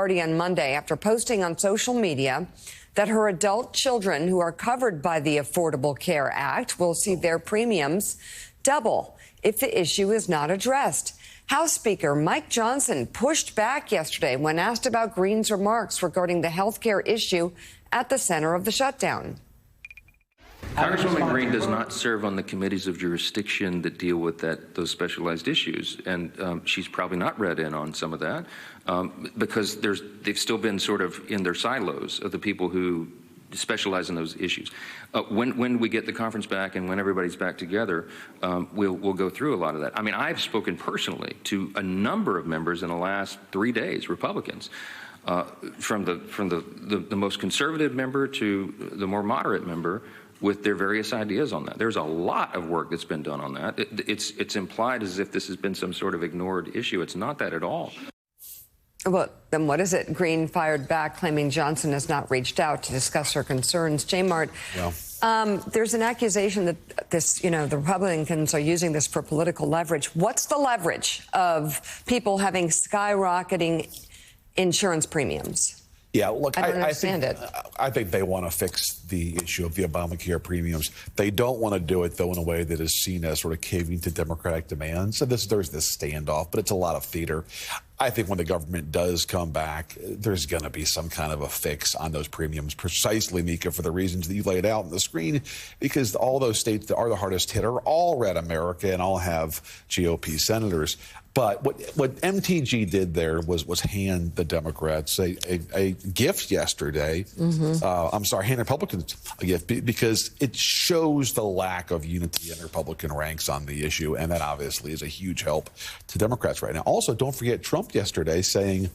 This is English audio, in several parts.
Party on Monday after posting on social media that her adult children who are covered by the Affordable Care Act will see their premiums double if the issue is not addressed. House Speaker Mike Johnson pushed back yesterday when asked about Greene's remarks regarding the health care issue at the center of the shutdown. Congresswoman Greene does not serve on the committees of jurisdiction that deal with those specialized issues, and she's probably not read in on some of that because they've still been sort of in their silos of the people who specialize in those issues. When we get the conference back and when everybody's back together, we'll go through a lot of that. I mean, I've spoken personally to a number of members in the last 3 days, Republicans, from the most conservative member to the more moderate member, with their various ideas on that. There's a lot of work that's been done on that. It's implied as if this has been some sort of ignored issue. It's not that at all. Well, then what is it? Greene fired back, claiming Johnson has not reached out to discuss her concerns. J. Mart, there's an accusation that the Republicans are using this for political leverage. What's the leverage of people having skyrocketing insurance premiums? Yeah, look, I don't understand it. I think they want to fix the issue of the Obamacare premiums. They don't want to do it, though, in a way that is seen as sort of caving to Democratic demands. So there's this standoff, but it's a lot of theater. I think when the government does come back, there's going to be some kind of a fix on those premiums, precisely, Mika, for the reasons that you laid out on the screen, because all those states that are the hardest hit are all red America and all have GOP senators. But what MTG did there was hand the Democrats a gift yesterday. Hand Republicans a gift because it shows the lack of unity in Republican ranks on the issue, and that obviously is a huge help to Democrats right now. Also, don't forget Trump yesterday saying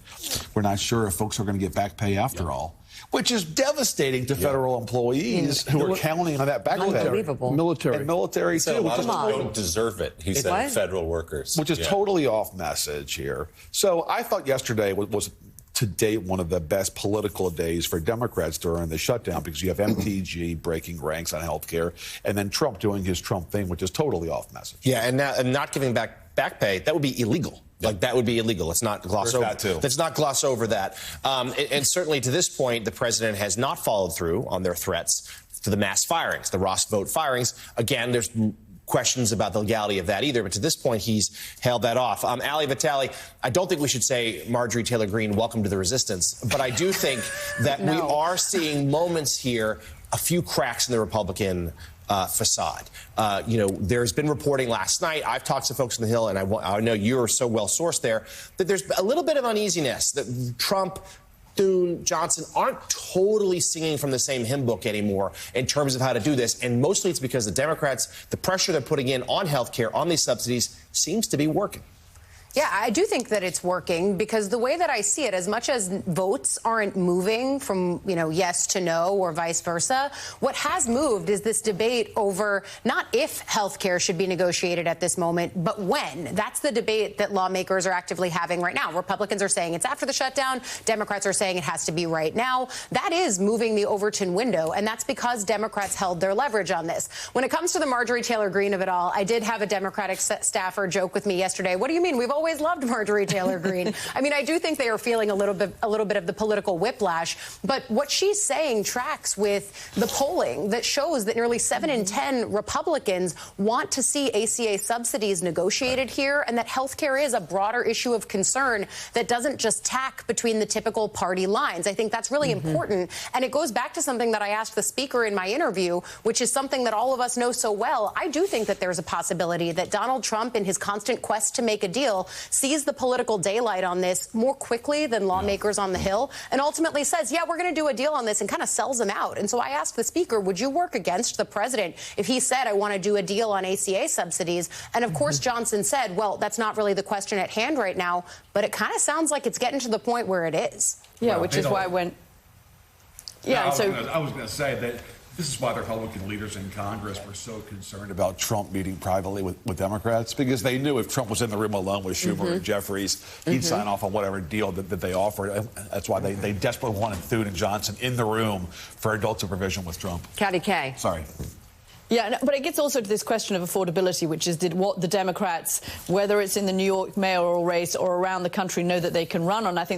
we're not sure if folks are going to get back pay after all, which is devastating to federal employees who are counting on that back pay. Unbelievable. Military, too. A lot of them don't deserve it, he said, federal workers. Which is totally off message here. So I thought yesterday was to date one of the best political days for Democrats during the shutdown, because you have MTG breaking ranks on health care and then Trump doing his Trump thing, which is totally off message. Yeah, and not giving back pay, that would be illegal. Like, that would be illegal. Let's not gloss over that. Let's not gloss over that. And certainly to this point, the president has not followed through on their threats to the mass firings, the Ross vote firings. Again, there's questions about the legality of that either, but to this point, he's held that off. Ali Vitale, I don't think we should say Marjorie Taylor Greene, welcome to the resistance, but I do think that we are seeing moments here, a few cracks in the Republican facade. There's been reporting last night. I've talked to folks on the Hill, and I know you're so well sourced there, that there's a little bit of uneasiness that Trump, Thune, Johnson aren't totally singing from the same hymn book anymore in terms of how to do this. And mostly it's because the Democrats, the pressure they're putting in on health care, on these subsidies, seems to be working. Yeah, I do think that it's working, because the way that I see it, as much as votes aren't moving from, yes to no or vice versa, what has moved is this debate over not if health care should be negotiated at this moment, but when. That's the debate that lawmakers are actively having right now. Republicans are saying it's after the shutdown. Democrats are saying it has to be right now. That is moving the Overton window, and that's because Democrats held their leverage on this. When it comes to the Marjorie Taylor Greene of it all, I did have a Democratic staffer joke with me yesterday. What do you mean? We've always loved Marjorie Taylor Greene. I mean, I do think they are feeling a little bit of the political whiplash, but what she's saying tracks with the polling that shows that nearly 7 in 10 Republicans want to see ACA subsidies negotiated here, and that health care is a broader issue of concern that doesn't just tack between the typical party lines. I think that's really important, and it goes back to something that I asked the speaker in my interview, which is something that all of us know so well. I do think that there's a possibility that Donald Trump, in his constant quest to make a deal, sees the political daylight on this more quickly than lawmakers on the Hill, and ultimately says, yeah, we're going to do a deal on this, and kind of sells them out. And so I asked the speaker, would you work against the president if he said, I want to do a deal on ACA subsidies? And of course, Johnson said, well, that's not really the question at hand right now, but it kind of sounds like it's getting to the point where it is. Yeah, which is why when... Yeah, I was going to say that this is why the Republican leaders in Congress were so concerned about Trump meeting privately with Democrats, because they knew if Trump was in the room alone with Schumer and Jeffries, he'd sign off on whatever deal that they offered. That's why they desperately wanted Thune and Johnson in the room for adult supervision with Trump. Katty Kay. Sorry. Yeah, no, but it gets also to this question of affordability, which is what the Democrats, whether it's in the New York mayoral race or around the country, know that they can run on. I think